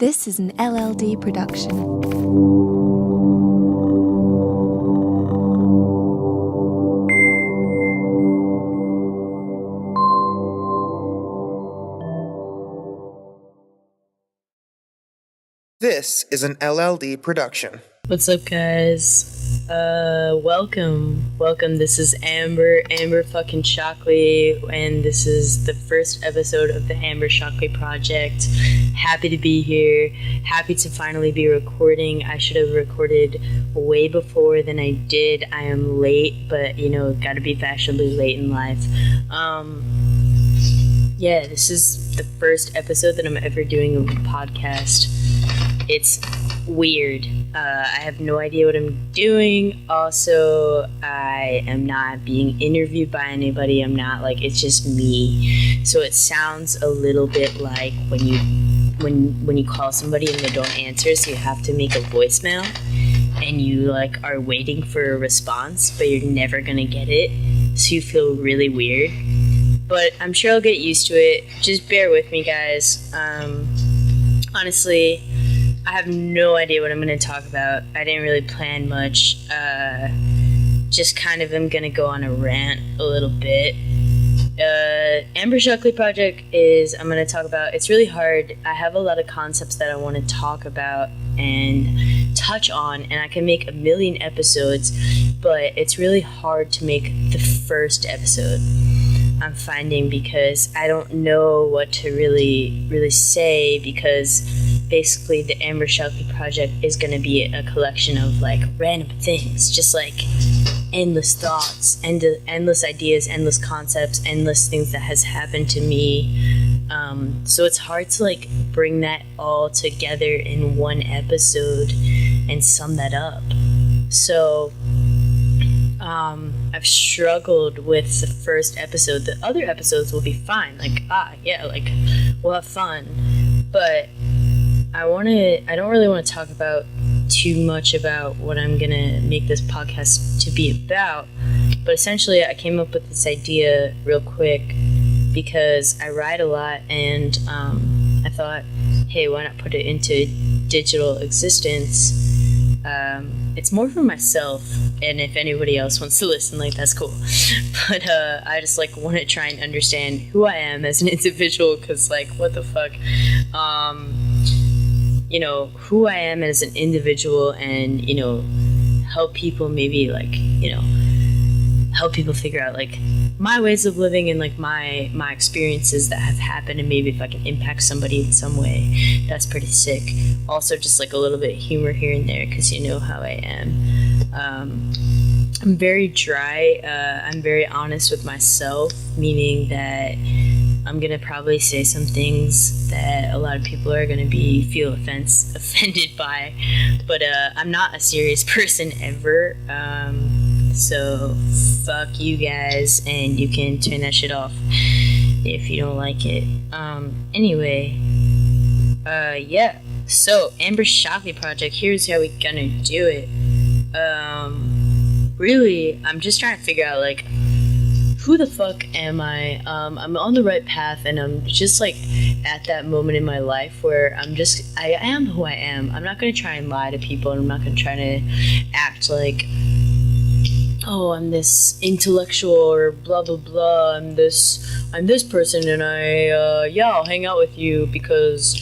This is an LLD production. This is an LLD production. What's up, guys? Welcome. This is Amber fucking Shockley, and this is the first episode of the Amber Shockley Project. Happy to be here. Happy to finally be recording. I should have recorded way before than I did. I am late, but gotta be fashionably late in life. Yeah, this is the first episode that I'm ever doing of a podcast. It's weird. I have no idea what I'm doing. Also, I am not being interviewed by anybody. It's just me. So it sounds a little bit like when you call somebody and they don't answer, so you have to make a voicemail and you are waiting for a response, but you're never gonna get it. So you feel really weird. But I'm sure I'll get used to it. Just bear with me, guys. Honestly, I have no idea what I'm going to talk about. I didn't really plan much. Just kind of am going to go on a rant a little bit. Amber Shockley Project is, I'm going to talk about, it's really hard. I have a lot of concepts that I want to talk about and touch on, and I can make a million episodes, but it's really hard to make the first episode. I'm finding, because I don't know what to really say, because basically the Amber Shockley Project is going to be a collection of random things, just endless thoughts, endless ideas, endless concepts, endless things that has happened to me. So it's hard to bring that all together in one episode and sum that up. So I've struggled with the first episode. The other episodes will be fine. We'll have fun. But I don't really want to talk about too much about what I'm going to make this podcast to be about. But essentially, I came up with this idea real quick because I write a lot, and I thought, hey, why not put it into digital existence? It's more for myself, and if anybody else wants to listen, that's cool. But I just want to try and understand who I am as an individual, because what the fuck, who I am as an individual, and help people maybe help people figure out my ways of living and my experiences that have happened, and maybe if I can impact somebody in some way, that's pretty sick. Also, just a little bit of humor here and there, because you know how I am. I'm very dry. I'm very honest with myself, meaning that I'm gonna probably say some things that a lot of people are gonna feel offended by, but I'm not a serious person ever. So fuck you guys, and you can turn that shit off if you don't like it. Anyway, yeah. So Amber Shockley Project. Here's how we gonna do it. Really, I'm just trying to figure out who the fuck am I? I'm on the right path, and I'm just at that moment in my life where I am who I am. I'm not gonna try and lie to people, and I'm not gonna try to act oh, I'm this intellectual or blah blah blah. I'm this person, and I'll hang out with you because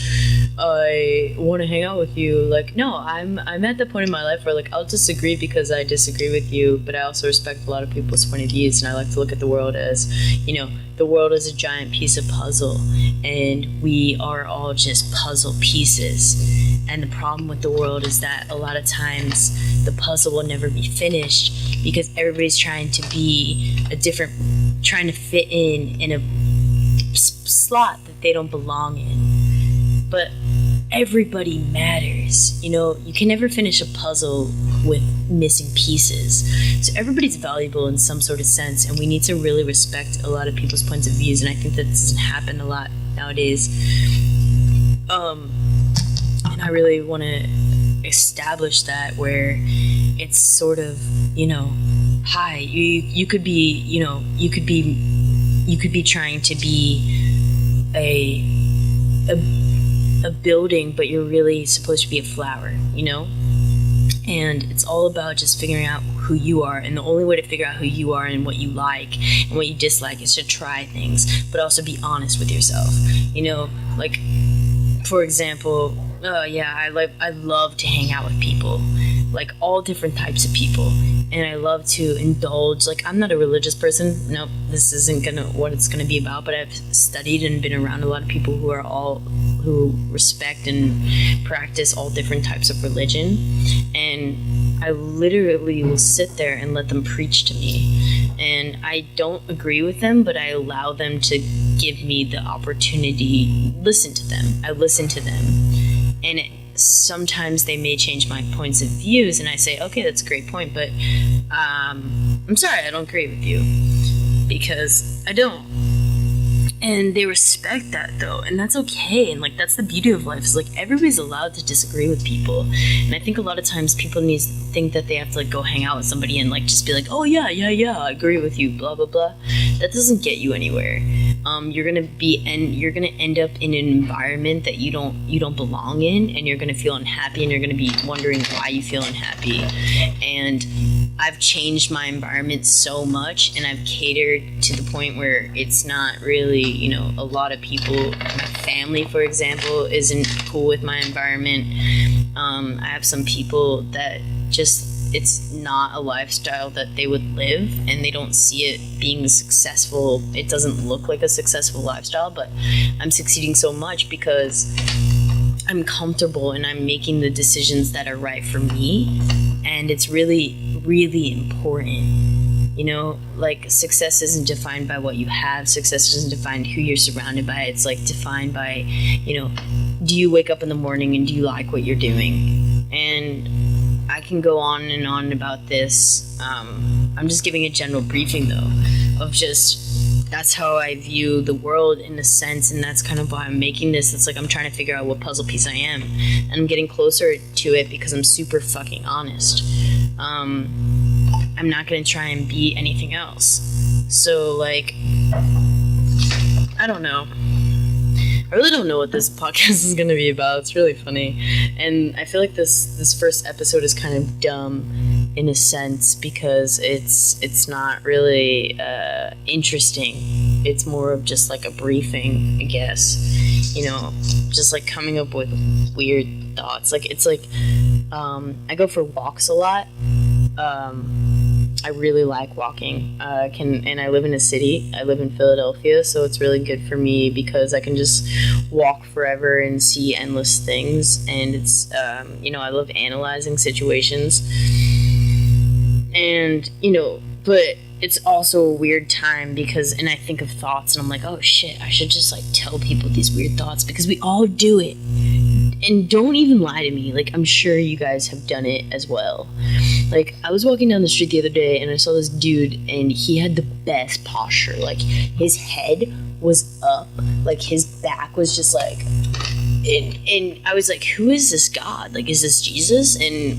I want to hang out with you. No, I'm at the point in my life where I'll disagree because I disagree with you, but I also respect a lot of people's point of views, and I like to look at the world as, the world is a giant piece of puzzle, and we are all just puzzle pieces. And the problem with the world is that a lot of times the puzzle will never be finished because everybody's trying to fit in a slot that they don't belong in. But everybody matters. You can never finish a puzzle with missing pieces. So everybody's valuable in some sort of sense, and we need to really respect a lot of people's points of views, and I think that doesn't happen a lot nowadays. And I really want to establish that, where it's sort of, hi, you could be trying to be a a building, but you're really supposed to be a flower, you know? And it's all about just figuring out who you are. And the only way to figure out who you are and what you like and what you dislike is to try things, but also be honest with yourself. You know, like, for example, I love to hang out with people, like all different types of people. And I love to indulge. Like, I'm not a religious person. Nope, this isn't what it's gonna be about. But I've studied and been around a lot of people who respect and practice all different types of religion. And I literally will sit there and let them preach to me. And I don't agree with them, but I allow them to give me the opportunity. Listen to them. I listen to them. And sometimes they may change my points of views, and I say, okay, that's a great point, but I'm sorry, I don't agree with you, because I don't. And they respect that, though, and that's okay. And like, that's the beauty of life, is like, everybody's allowed to disagree with people. And I think a lot of times people need to think that they have to like go hang out with somebody and like just be like, oh yeah, I agree with you, blah blah blah. That doesn't get you anywhere. You're gonna end up in an environment that you don't belong in, and you're gonna feel unhappy, and you're gonna be wondering why you feel unhappy. And I've changed my environment so much, and I've catered to the point where it's not really, you know, a lot of people. My family, for example, isn't cool with my environment. I have some people that it's not a lifestyle that they would live, and they don't see it being successful. It doesn't look like a successful lifestyle, but I'm succeeding so much because I'm comfortable and I'm making the decisions that are right for me. And it's really, really important. You know, like, success isn't defined by what you have. Success isn't defined who you're surrounded by. It's like defined by, you know, do you wake up in the morning and do you like what you're doing? And I can go on and on about this. I'm just giving a general briefing, though, of just, that's how I view the world in a sense, and that's kind of why I'm making this. It's like I'm trying to figure out what puzzle piece I am, and I'm getting closer to it because I'm super fucking honest. I'm not going to try and be anything else. So, like, I don't know. I really don't know what this podcast is going to be about. It's really funny. And I feel like this first episode is kind of dumb in a sense because it's not really interesting. It's more of just like a briefing, I guess. You know, just like coming up with weird thoughts. Like, it's like, I go for walks a lot. I really like walking. And I live in a city. I live in Philadelphia, so it's really good for me because I can just walk forever and see endless things. And it's, you know, I love analyzing situations. And, you know, but it's also a weird time because, and I think of thoughts and I'm like, oh shit, I should just like tell people these weird thoughts because we all do it. And don't even lie to me. Like, I'm sure you guys have done it as well. Like, I was walking down the street the other day and I saw this dude and he had the best posture. Like, his head was up. Like, his back was just like... And I was like, who is this God? Like, is this Jesus? And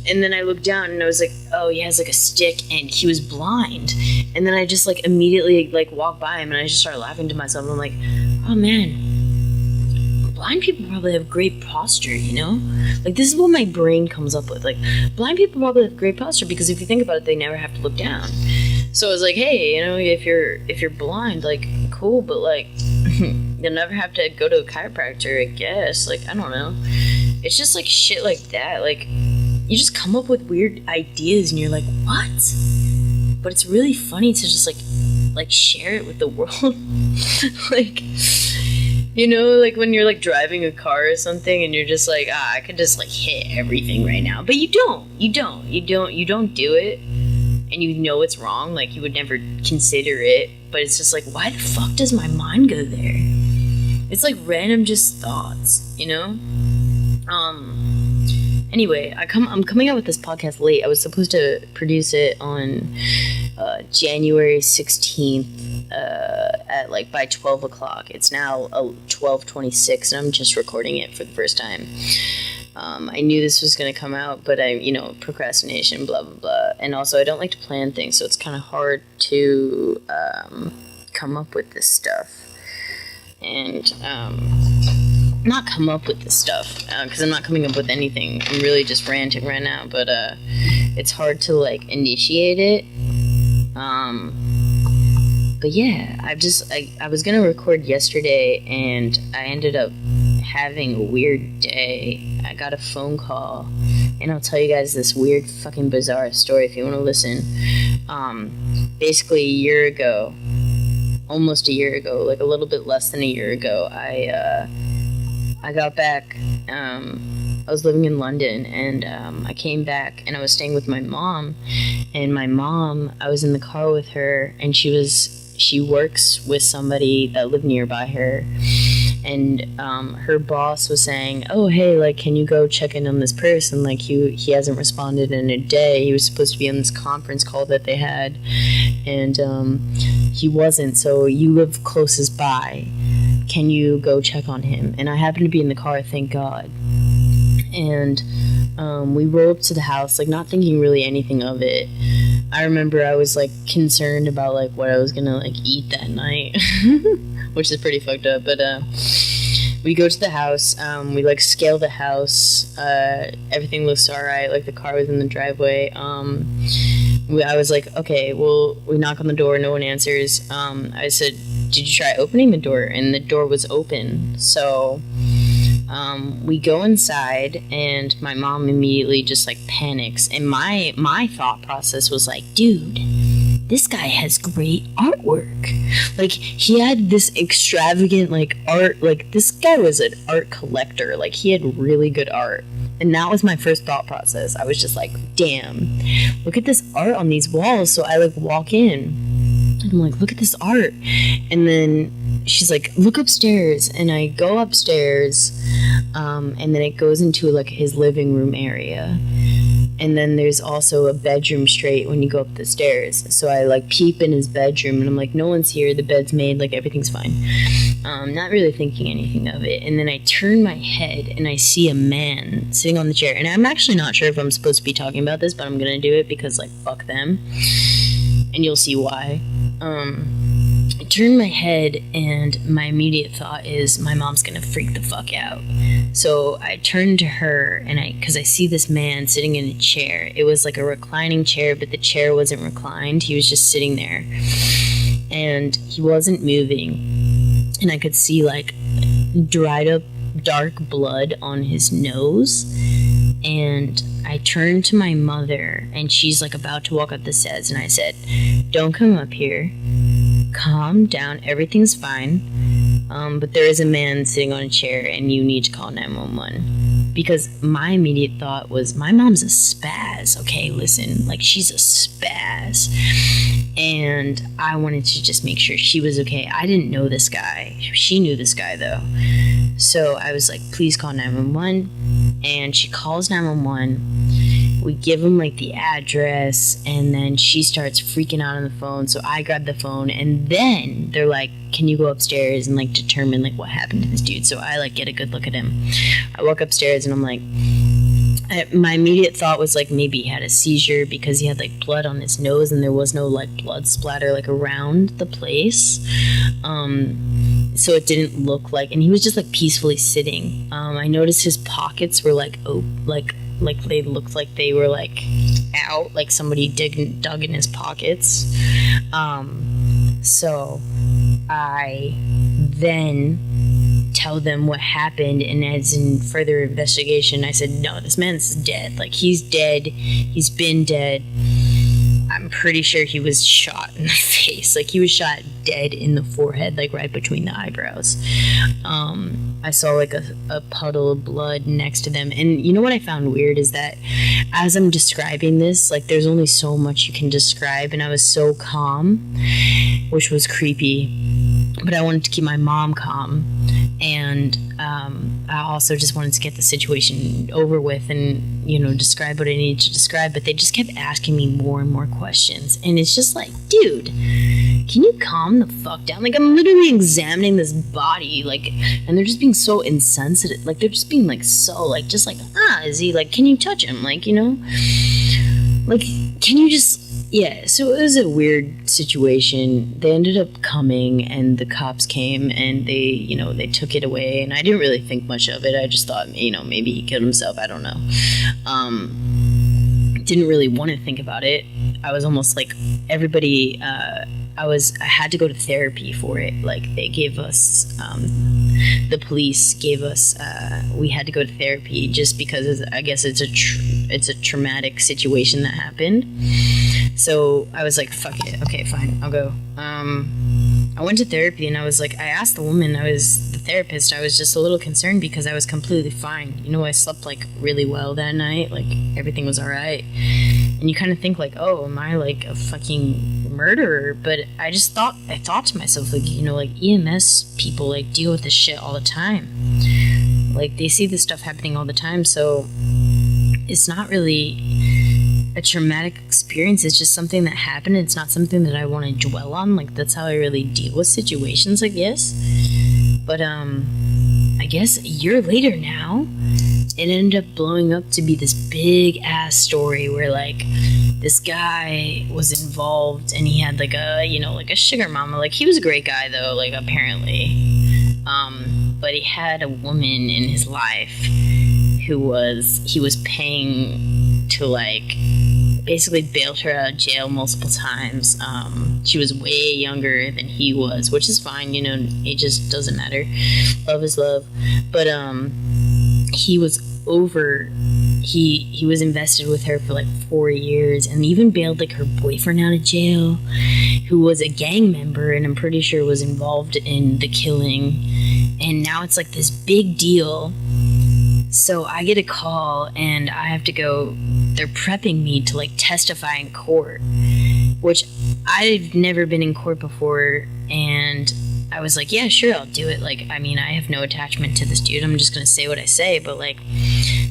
then I looked down and I was like, oh, he has like a stick and he was blind. And then I just like immediately like walked by him and I just started laughing to myself. And I'm like, oh man, blind people probably have great posture, you know? Like, this is what my brain comes up with. Like, blind people probably have great posture because if you think about it, they never have to look down. So I was like, hey, you know, if you're blind, like, cool, but like, you'll never have to go to a chiropractor, I guess. Like, I don't know. It's just like shit like that. Like, you just come up with weird ideas and you're like, what? But it's really funny to just like share it with the world. Like, you know, like when you're like driving a car or something and you're just like, I could just like hit everything right now. But you don't do it. And you know it's wrong. Like, you would never consider it. But it's just like, why the fuck does my mind go there? It's like random just thoughts, you know? Anyway, I'm coming out with this podcast late. I was supposed to produce it on January 16th at like by 12 o'clock. It's now 12:26 and I'm just recording it for the first time. I knew this was going to come out, but procrastination, blah, blah, blah. And also, I don't like to plan things, so it's kind of hard to come up with this stuff. And not come up with this stuff, because I'm not coming up with anything. I'm really just ranting right now, but it's hard to like initiate it. But yeah, I was gonna record yesterday, and I ended up having a weird day. I got a phone call, and I'll tell you guys this weird fucking bizarre story if you want to listen. Basically a year ago, almost a year ago, like a little bit less than a year ago, I got back. I was living in London, and I came back, and I was staying with my mom. And my mom, I was in the car with her, and she works with somebody that lived nearby her. And her boss was saying, oh, hey, like, can you go check in on this person? Like, he hasn't responded in a day. He was supposed to be on this conference call that they had, and he wasn't. So you live closest by. Can you go check on him? And I happened to be in the car, thank God. And we rolled up to the house, like, not thinking really anything of it. I remember I was, like, concerned about, like, what I was gonna, like, eat that night, which is pretty fucked up, but, we go to the house, we, like, scale the house, everything looks alright, like, the car was in the driveway. I was like, okay, well, we knock on the door, no one answers. I said, did you try opening the door? And the door was open, so we go inside, and my mom immediately just like panics, and my thought process was like, dude, this guy has great artwork. Like, he had this extravagant like art, like this guy was an art collector, like he had really good art. And that was my first thought process. I was just like, damn, look at this art on these walls. So I like walk in, I'm like, look at this art. And then she's like, look upstairs. And I go upstairs, and then it goes into like his living room area. And then there's also a bedroom straight when you go up the stairs. So I like peep in his bedroom, and I'm like, no one's here, the bed's made, like everything's fine. Not really thinking anything of it. And then I turn my head, and I see a man sitting on the chair. And I'm actually not sure if I'm supposed to be talking about this, but I'm gonna do it because, like, fuck them. And you'll see why. I turn my head, and my immediate thought is, my mom's gonna freak the fuck out. So I turn to her, and because I see this man sitting in a chair. It was like a reclining chair, but the chair wasn't reclined. He was just sitting there, and he wasn't moving. And I could see like dried up dark blood on his nose. And I turned to my mother, and she's like about to walk up the stairs, and I said, don't come up here. Calm down, everything's fine. But there is a man sitting on a chair, and you need to call 911. Because my immediate thought was, my mom's a spaz, okay? Listen, like, she's a spaz. And I wanted to just make sure she was okay. I didn't know this guy. She knew this guy, though. So I was like, please call 911. And she calls 911. We give him like the address, and then she starts freaking out on the phone. So I grab the phone, and then they're like, can you go upstairs and like determine like what happened to this dude? So I like get a good look at him. I walk upstairs, and I'm like, my immediate thought was like maybe he had a seizure because he had like blood on his nose, and there was no like blood splatter like around the place. So it didn't look like, and he was just like peacefully sitting. I noticed his pockets were like like they looked like they were like out, like somebody dug in his pockets. So I then tell them what happened, and as in further investigation, I said, no, this man's dead. Like, he's dead. He's been dead. I'm pretty sure he was shot in the face. Like, he was shot dead in the forehead, like right between the eyebrows. I saw like a puddle of blood next to them. And you know what I found weird is that as I'm describing this, like, there's only so much you can describe, and I was so calm, which was creepy. But I wanted to keep my mom calm, and I also just wanted to get the situation over with and, you know, describe what I needed to describe. But they just kept asking me more and more questions, and it's just like, dude, can you calm the fuck down? Like, I'm literally examining this body, like, and they're just being so insensitive. Like, they're just being like so like, just like, is he like, can you touch him? Like, you know, like, can you just Yeah, so it was a weird situation. They ended up coming, and the cops came, and they took it away, and I didn't really think much of it. I just thought, maybe he killed himself. I don't know. Didn't really want to think about it. I was almost like everybody. I had to go to therapy for it. Like, they gave us, the police gave us. We had to go to therapy just because I guess it's a traumatic situation that happened. So I was like, fuck it. Okay, fine. I'll go. I went to therapy, and I was like, I asked the woman, the therapist, I was just a little concerned because I was completely fine. I slept like really well that night. Like, everything was all right. And you kind of think like, oh, am I like a fucking murderer? But I thought to myself, like, like EMS people like deal with this shit all the time. Like, they see this stuff happening all the time. So it's not really a traumatic experience. It's just something that happened. It's not something that I want to dwell on. Like, that's how I really deal with situations, I guess. But I guess a year later now, it ended up blowing up to be this big ass story where like this guy was involved, and he had like a sugar mama. Like, he was a great guy though, like, apparently. But he had a woman in his life he was paying to like basically bailed her out of jail multiple times. She was way younger than he was, which is fine, it just doesn't matter. Love is love. But he was he was invested with her for like 4 years, and even bailed like her boyfriend out of jail, who was a gang member, and I'm pretty sure was involved in the killing. And now it's like this big deal. So I get a call, and I have to go. They're prepping me to like testify in court, which I've never been in court before. And I was like, yeah, sure, I'll do it. Like, I mean, I have no attachment to this dude. I'm just gonna say what I say. But like,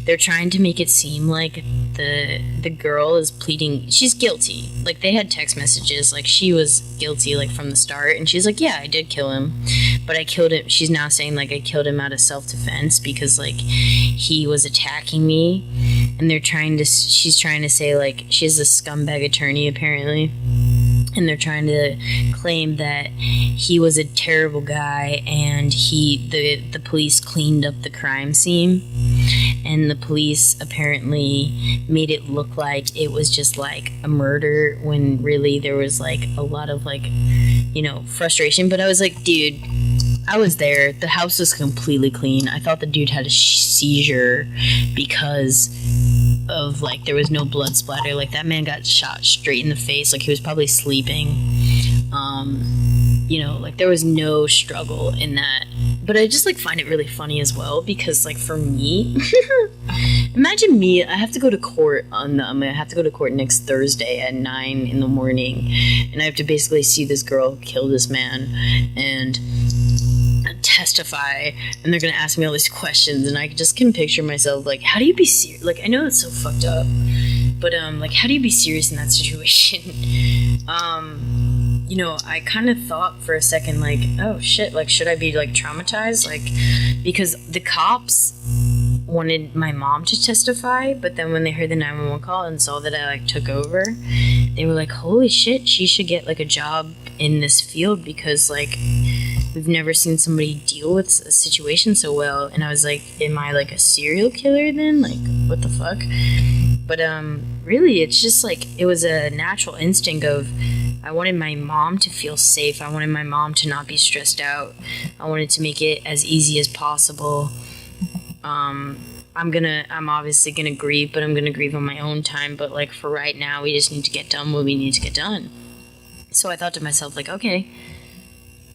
they're trying to make it seem like the girl is pleading. She's guilty. Like, they had text messages. Like, she was guilty like from the start, and she's like, yeah, I did kill him, but I killed him. She's now saying like I killed him out of self-defense because like he was attacking me, and she's trying to say like she has a scumbag attorney apparently. And they're trying to claim that he was a terrible guy, and the police cleaned up the crime scene, and the police apparently made it look like it was just like a murder when really there was like a lot of like, frustration. But I was like, dude, I was there. The house was completely clean. I thought the dude had a seizure because of like there was no blood splatter. Like, that man got shot straight in the face. Like, he was probably sleeping. Like, there was no struggle in that. But I just like find it really funny as well because like for me, imagine me. I have to go to court next Thursday at 9 in the morning, and I have to basically see this girl kill this man and testify, and they're gonna ask me all these questions, and I just can picture myself like, how do you be serious? Like, I know it's so fucked up, but like, how do you be serious in that situation? I kind of thought for a second like, oh shit, like, should I be like traumatized? Like, because the cops wanted my mom to testify, but then when they heard the 911 call and saw that I like took over, they were like, holy shit, she should get like a job in this field because like we've never seen somebody deal with a situation so well. And I was like, am I like a serial killer then? Like, what the fuck? But really, it's just like, it was a natural instinct of, I wanted my mom to feel safe. I wanted my mom to not be stressed out. I wanted to make it as easy as possible. I'm obviously gonna grieve, but I'm gonna grieve on my own time. But like, for right now, we just need to get done what we need to get done. So I thought to myself, like, okay,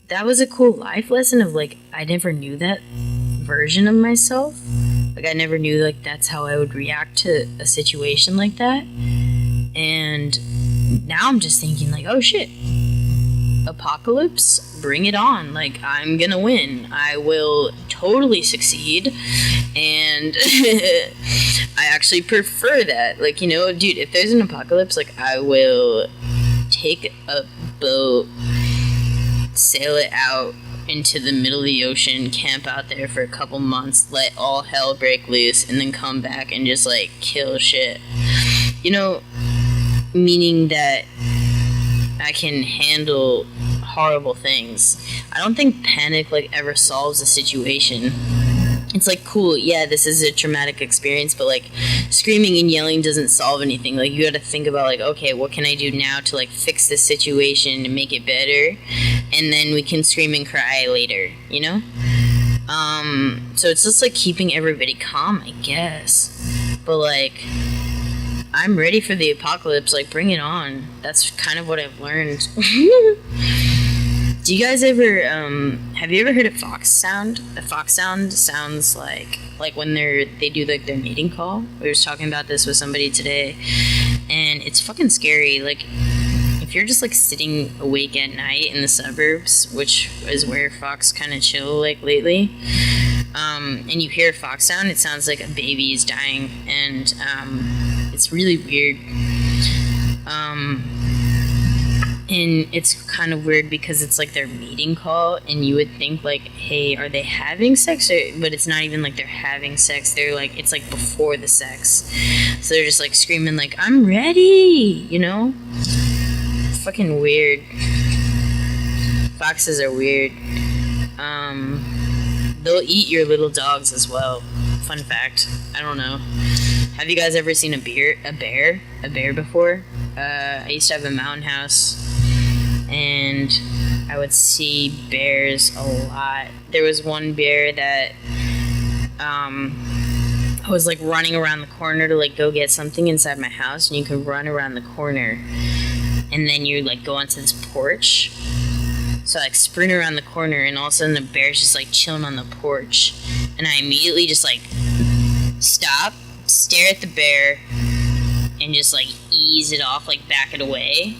that was a cool life lesson of like, I never knew that version of myself. Like, I never knew like that's how I would react to a situation like that. And now I'm just thinking like, oh shit, apocalypse, bring it on. Like, I'm gonna win. I will totally succeed. And I actually prefer that. Like, dude, if there's an apocalypse, like, I will take a boat, sail it out into the middle of the ocean, camp out there for a couple months, let all hell break loose, and then come back and just like kill shit. meaning that I can handle horrible things. I don't think panic like ever solves a situation. It's like, cool, yeah, this is a traumatic experience, but like screaming and yelling doesn't solve anything. Like, you gotta think about like, okay, what can I do now to like fix this situation and make it better, and then we can scream and cry later, you know? So it's just like keeping everybody calm, I guess. But like, I'm ready for the apocalypse, like bring it on. That's kind of what I've learned. Do you guys ever, have you ever heard a fox sound? A fox sound sounds like when they do like their mating call. We were talking about this with somebody today, and it's fucking scary. Like, if you're just like sitting awake at night in the suburbs, which is where fox kind of chill like lately, and you hear a fox sound, it sounds like a baby is dying, and it's really weird. And it's kind of weird because it's like their mating call, and you would think like, hey, are they having sex? But it's not even like they're having sex. They're like, it's like before the sex. So they're just like screaming like, I'm ready, you know? Fucking weird. Foxes are weird. They'll eat your little dogs as well. Fun fact. I don't know. Have you guys ever seen a bear before? I used to have a mountain house, and I would see bears a lot. There was one bear that I was like running around the corner to like go get something inside my house, and you could run around the corner, and then you like go onto this porch. So I like sprint around the corner, and all of a sudden the bear's just like chilling on the porch, and I immediately just like stop, stare at the bear, and just like ease it off, like back it away.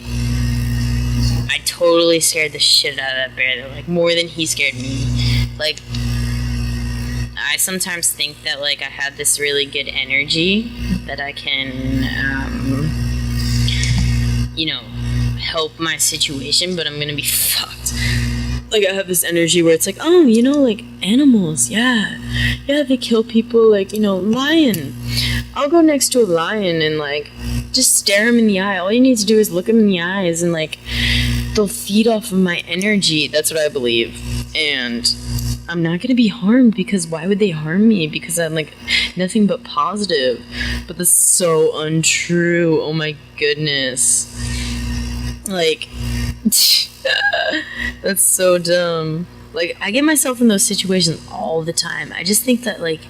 I totally scared the shit out of that bear, like more than he scared me. Like, I sometimes think that like I have this really good energy that I can help my situation, but I'm gonna be fucked. Like, I have this energy where it's like, oh, like animals, yeah, they kill people, like, lion. I'll go next to a lion and like just stare him in the eye. All you need to do is look him in the eyes, and like they'll feed off of my energy. That's what I believe. And I'm not gonna be harmed, because why would they harm me? Because I'm like nothing but positive. But that's so untrue. Oh my goodness. Like, that's so dumb. Like, I get myself in those situations all the time. I just think that like,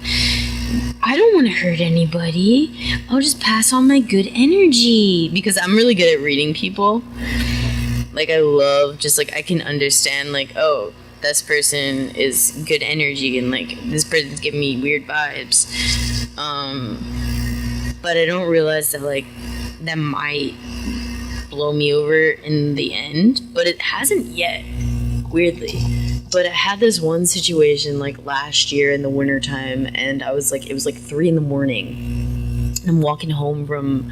I don't want to hurt anybody. I'll just pass on my good energy, because I'm really good at reading people. Like, I love just like, I can understand like, oh, this person is good energy, and like this person's giving me weird vibes. But I don't realize that like that might blow me over in the end, but it hasn't yet, weirdly. But I had this one situation like last year in the wintertime, and I was like, it was like 3 a.m. I'm walking home from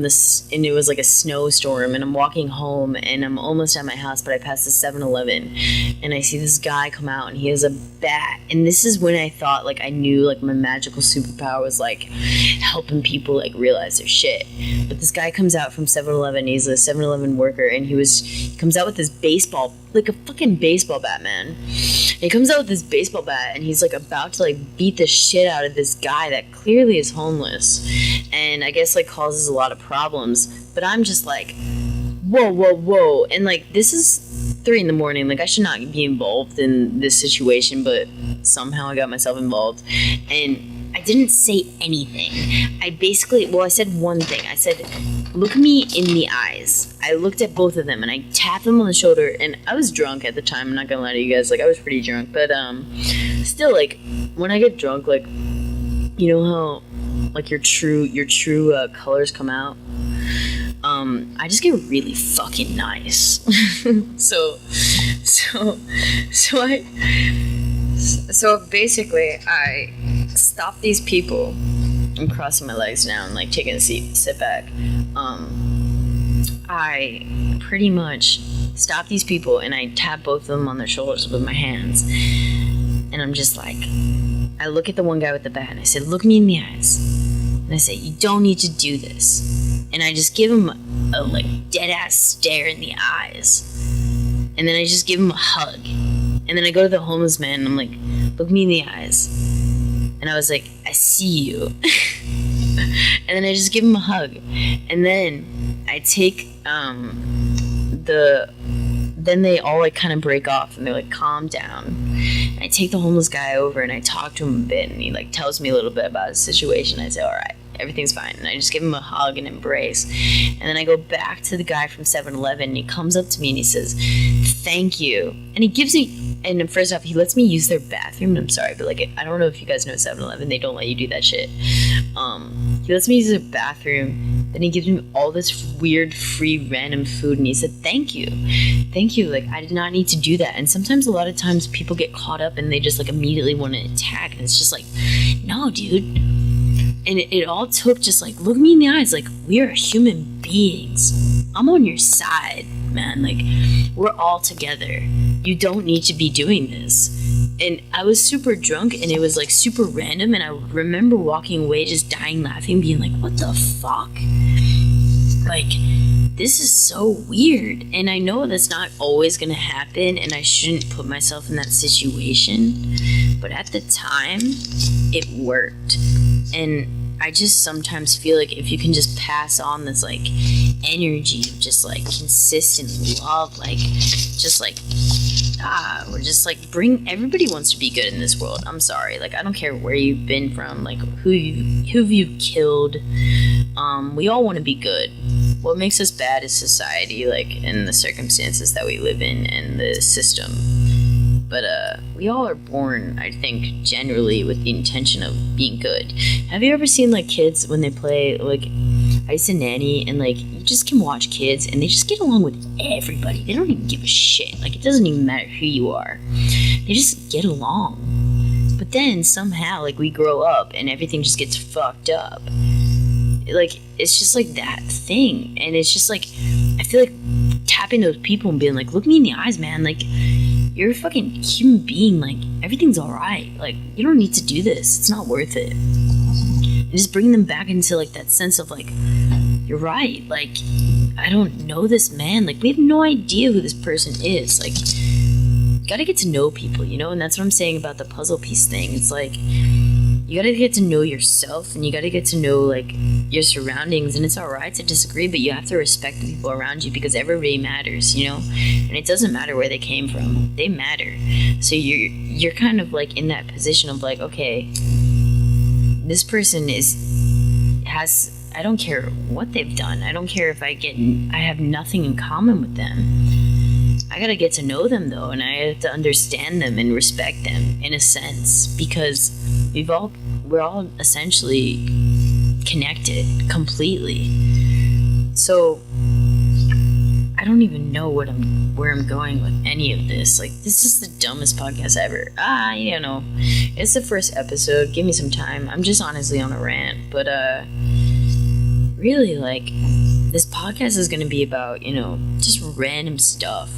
this, and it was like a snowstorm, and I'm walking home, and I'm almost at my house, but I passed the 7-Eleven, and I see this guy come out, and he has a bat, and this is when I thought like I knew like my magical superpower was like helping people like realize their shit. But this guy comes out from 7-Eleven, he's a 7-Eleven worker, and he comes out with this baseball, like a fucking baseball bat, man. He comes out with this baseball bat, and he's like about to like beat the shit out of this guy that clearly is homeless, and I guess like causes a lot of problems. But I'm just like, whoa, and like, this is 3 a.m. like I should not be involved in this situation, but somehow I got myself involved, and I didn't say anything. I said one thing. I said, look me in the eyes. I looked at both of them, and I tapped them on the shoulder, and I was drunk at the time. I'm not gonna lie to you guys, like I was pretty drunk, but still, like when I get drunk, like, you know how like your true colors come out. I just get really fucking nice. So basically, I stop these people. I'm crossing my legs now and like taking a seat, sit back. I pretty much stop these people, and I tap both of them on their shoulders with my hands. And I'm just like, I look at the one guy with the bat, and I said, look me in the eyes. And I say, you don't need to do this. And I just give him a like dead ass stare in the eyes. And then I just give him a hug. And then I go to the homeless man and I'm like, look me in the eyes. And I was like, I see you. And then I just give him a hug. And then I take then they all like kind of break off and they're like, calm down. And I take the homeless guy over and I talk to him a bit, and he like tells me a little bit about his situation. I say, all right, everything's fine. And I just give him a hug and embrace. And then I go back to the guy from 7-Eleven, and he comes up to me and he says, thank you. And he gives me, and first off, he lets me use their bathroom. I'm sorry, but like, I don't know if you guys know 7-Eleven, they don't let you do that shit. He lets me use their bathroom. Then he gives me all this weird, free, random food, and he said, thank you. Thank you. Like, I did not need to do that. And sometimes, a lot of times, people get caught up and they just like immediately want to attack. And it's just like, no, dude. And it all took just like, look me in the eyes. Like, we are human beings. I'm on your side, man. Like, we're all together. You don't need to be doing this. And I was super drunk, and it was like super random, and I remember walking away just dying laughing, being like, what the fuck? Like, this is so weird. And I know that's not always gonna happen, and I shouldn't put myself in that situation, but at the time it worked. And I just sometimes feel like if you can just pass on this like energy of just like consistent love, like just like or just like bring, everybody wants to be good in this world. I'm sorry, like I don't care where you've been from, like who have you killed. We all want to be good. What makes us bad is society, like, and the circumstances that we live in and the system. But we all are born, I think, generally with the intention of being good. Have you ever seen like kids when they play, like, I used to nanny, and like you just can watch kids and they just get along with everybody. They don't even give a shit. Like, it doesn't even matter who you are. They just get along. But then somehow, like, we grow up and everything just gets fucked up. Like, it's just like that thing. And it's just like, I feel like tapping those people and being like, look me in the eyes, man. Like, you're a fucking human being. Like, everything's alright. Like, you don't need to do this. It's not worth it. And just bring them back into like that sense of like, you're right. Like, I don't know this man. Like, we have no idea who this person is. Like, you gotta get to know people, you know? And that's what I'm saying about the puzzle piece thing. It's like, you gotta get to know yourself, and you gotta get to know like your surroundings. And it's alright to disagree, but you have to respect the people around you, because everybody matters, you know? And it doesn't matter where they came from, they matter. So you're kind of like in that position of like, okay, this person has, I don't care what they've done. I don't care if I have nothing in common with them. I gotta get to know them though, and I have to understand them and respect them in a sense, because we're all essentially connected completely. So I don't even know where I'm going with any of this. Like, this is the dumbest podcast ever. You don't know. It's the first episode. Give me some time. I'm just honestly on a rant, but really, like, this podcast is gonna be about, you know, just random stuff.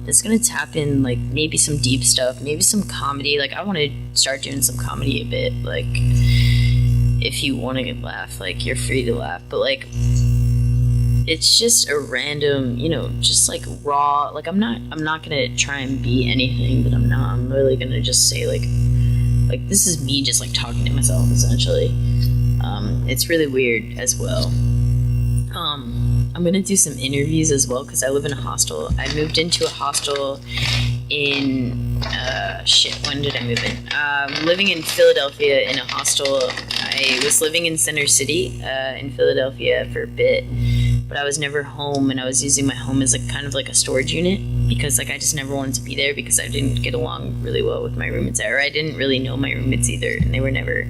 It's gonna tap in like maybe some deep stuff, maybe some comedy. Like, I want to start doing some comedy a bit. Like, if you want to laugh, like, you're free to laugh, but like, it's just a random, you know, just like raw. Like, I'm not gonna try and be anything that I'm not. I'm really gonna just say like this is me just like talking to myself essentially. It's really weird as well. I'm gonna do some interviews as well, because I live in a hostel. I moved into a hostel in when did I move in? Living in Philadelphia in a hostel. I was living in Center City in Philadelphia for a bit, but I was never home, and I was using my home as like kind of like a storage unit, because like I just never wanted to be there, because I didn't get along really well with my roommates there. I didn't really know my roommates either, and they were never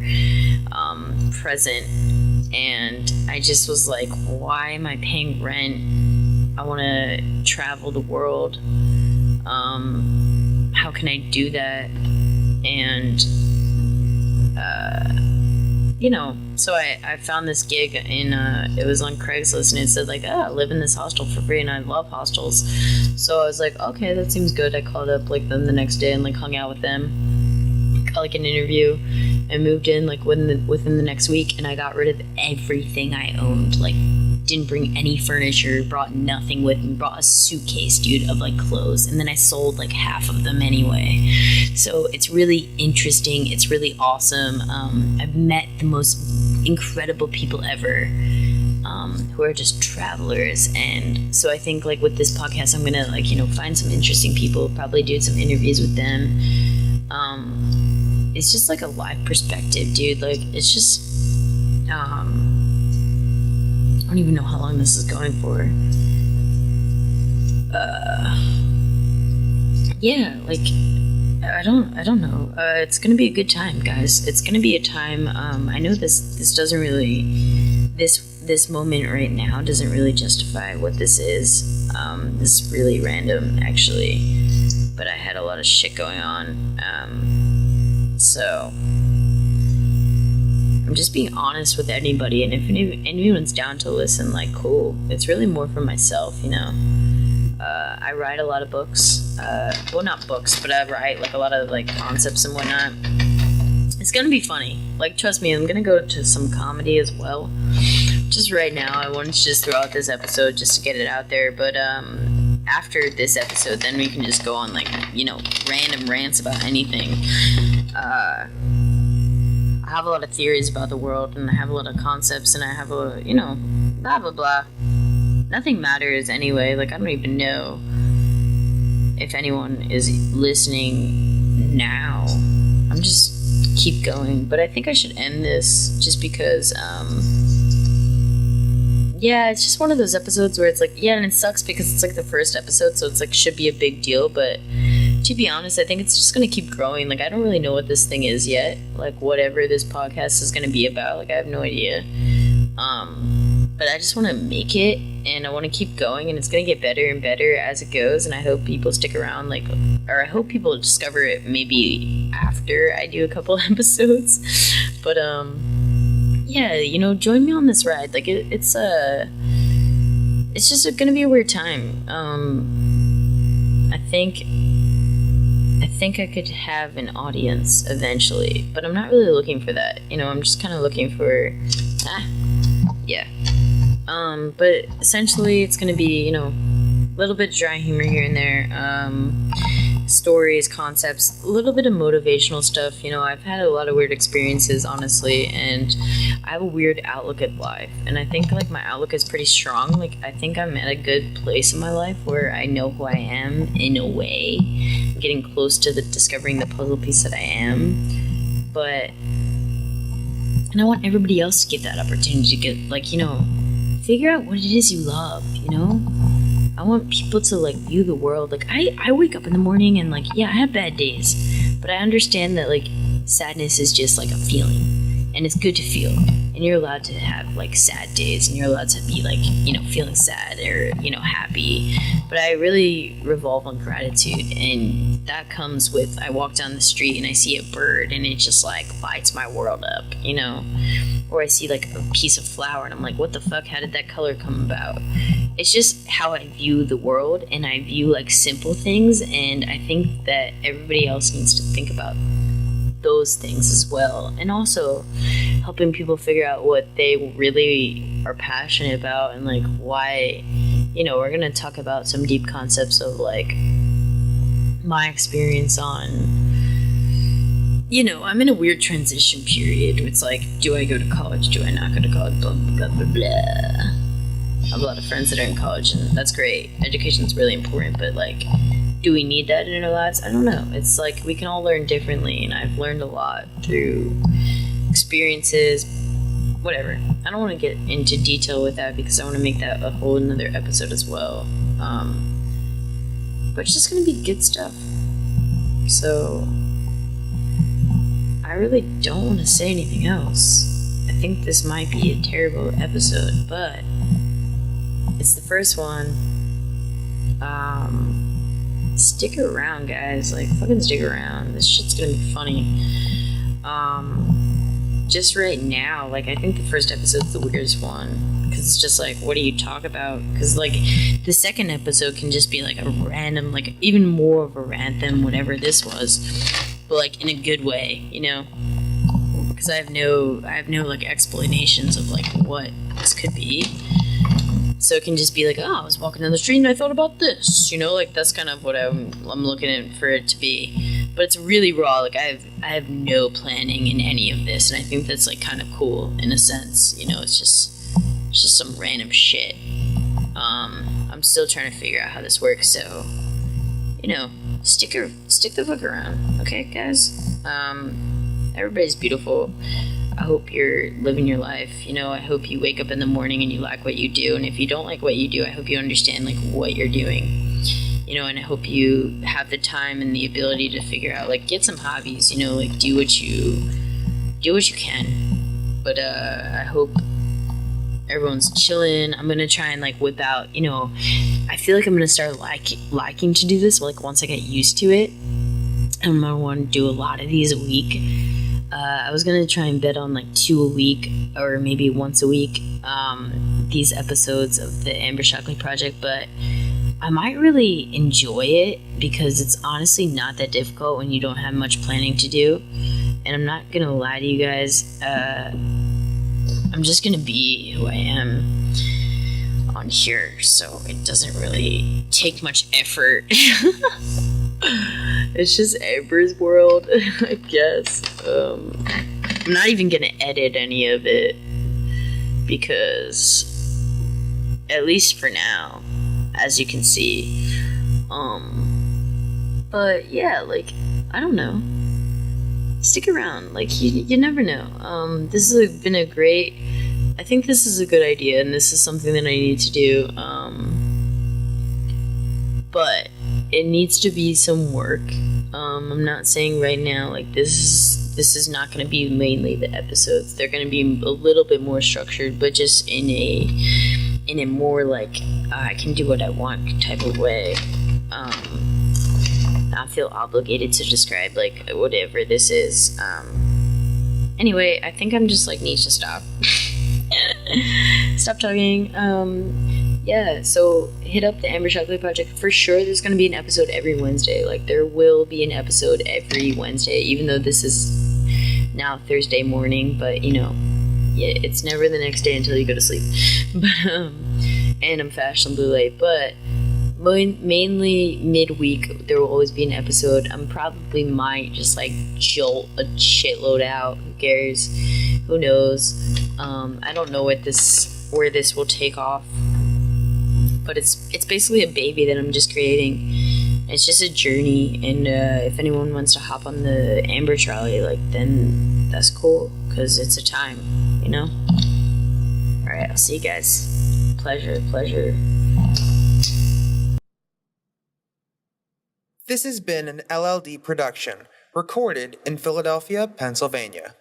present. And I just was like, why am I paying rent? I want to travel the world. How can I do that? And, you know, so I found this gig in, it was on Craigslist, and it said like, live in this hostel for free, and I love hostels. So I was like, okay, that seems good. I called up like them the next day and like hung out with them. Got like an interview, I moved in like within the next week, and I got rid of everything I owned. Like, didn't bring any furniture, brought nothing with me, brought a suitcase, dude, of like clothes, and then I sold like half of them anyway. So it's really interesting. It's really awesome. I've met the most incredible people ever, who are just travelers. And so I think like with this podcast, I'm gonna like, find some interesting people, probably do some interviews with them. It's just like a live perspective, dude. Like, it's just I don't even know how long this is going for. Yeah, like, I don't know. It's gonna be a good time, guys. It's gonna be a time. I know this doesn't really, this moment right now doesn't really justify what this is. This is really random, actually. But I had a lot of shit going on. So I'm just being honest with anybody, and if anyone's down to listen, like, cool. It's really more for myself, I write a lot of books. Well, not books, but I write like a lot of like concepts and whatnot. It's gonna be funny. Like, trust me, I'm gonna go to some comedy as well. Just right now, I wanted to just throw out this episode just to get it out there. But after this episode, then we can just go on like, random rants about anything. I have a lot of theories about the world, and I have a lot of concepts, and I have a, blah, blah, blah. Nothing matters anyway. Like, I don't even know if anyone is listening now. I'm just keep going. But I think I should end this just because, yeah, it's just one of those episodes where it's like, yeah, and it sucks because it's like the first episode, so it's like should be a big deal, but to be honest, I think it's just gonna keep growing. Like, I don't really know what this thing is yet. Like, whatever this podcast is gonna be about, like, I have no idea. But I just want to make it, and I want to keep going, and it's gonna get better and better as it goes. And I hope people stick around, like, or I hope people discover it maybe after I do a couple episodes. But yeah, join me on this ride. Like, it's just gonna be a weird time. I think I could have an audience eventually, but I'm not really looking for that. I'm just kind of looking for, yeah. But essentially it's gonna be, a little bit of dry humor here and there, stories, concepts, a little bit of motivational stuff. I've had a lot of weird experiences, honestly, and I have a weird outlook at life, and I think like my outlook is pretty strong. Like, I think I'm at a good place in my life where I know who I am in a way. I'm getting close to discovering the puzzle piece that I am, and I want everybody else to get that opportunity to get, like, figure out what it is you love. I want people to like view the world. Like, I wake up in the morning and like, yeah, I have bad days, but I understand that like sadness is just like a feeling, and it's good to feel, and you're allowed to have like sad days, and you're allowed to be like, feeling sad or, happy. But I really revolve on gratitude, and that comes with, I walk down the street and I see a bird and it just like lights my world up, or I see like a piece of flower and I'm like, what the fuck, how did that color come about? It's just how I view the world, and I view like simple things, and I think that everybody else needs to think about those things as well, and also helping people figure out what they really are passionate about, and like why. We're gonna talk about some deep concepts of like my experience on, I'm in a weird transition period. It's like, do I go to college? Do I not go to college? Blah, blah, blah, blah. I have a lot of friends that are in college, and that's great. Education is really important, but like, do we need that in our lives? I don't know. It's like we can all learn differently, and I've learned a lot through experiences, whatever. I don't want to get into detail with that because I want to make that a whole another episode as well. But it's just going to be good stuff. So I really don't want to say anything else. I think this might be a terrible episode, but it's the first one. Stick around, guys. Like, fucking stick around. This shit's gonna be funny. Just right now, like, I think the first episode's the weirdest one, because it's just like, what do you talk about? Because like, the second episode can just be like a random, like, even more of a rant than whatever this was, but like in a good way, because I have no like explanations of like what this could be. So it can just be like, oh, I was walking down the street and I thought about this, you know, like that's kind of what I'm looking at for it to be. But it's really raw. Like I have no planning in any of this, and I think that's like kind of cool in a sense. You know, it's just some random shit. I'm still trying to figure out how this works, so you know, stick the fuck around, okay, guys? Everybody's beautiful. I hope you're living your life. You know, I hope you wake up in the morning and you like what you do, and if you don't like what you do, I hope you understand like what you're doing. You know, and I hope you have the time and the ability to figure out, like, get some hobbies. You know, like do what you can. But I hope everyone's chilling. I'm gonna try and like whip out. You know, I feel like I'm gonna start liking to do this. Like once I get used to it, I'm gonna want to do a lot of these a week. I was gonna try and bet on like 2 a week or maybe once a week. These episodes of the Amber Shockley Project, but I might really enjoy it because it's honestly not that difficult when you don't have much planning to do. And I'm not gonna lie to you guys. I'm just gonna be who I am on here, so it doesn't really take much effort. It's just Amber's world, I guess. I'm not even gonna edit any of it because, at least for now, as you can see. But yeah, like, I don't know. Stick around, like, you never know. This has been a great, I think this is a good idea, and this is something that I need to do. But it needs to be some work. I'm not saying right now, like, this is not going to be mainly the episodes. They're going to be a little bit more structured, but just in a more, like, I can do what I want type of way. Not feel obligated to describe, like, whatever this is. Anyway, I think I'm just, like, need to stop. Stop talking. Yeah, so hit up the Amber Shockley Project. For sure, there's going to be an episode every Wednesday. Like, there will be an episode every Wednesday, even though this is now Thursday morning. But, you know, yeah, it's never the next day until you go to sleep. But, and I'm fast on Blue Light. But mainly midweek, there will always be an episode. I probably might just, like, jolt a shitload out. Who cares? Who knows? I don't know where this will take off. But it's basically a baby that I'm just creating. It's just a journey, and if anyone wants to hop on the Amber trolley, like, then that's cool, because it's a time, you know? Alright, I'll see you guys. Pleasure. This has been an LLD production, recorded in Philadelphia, Pennsylvania.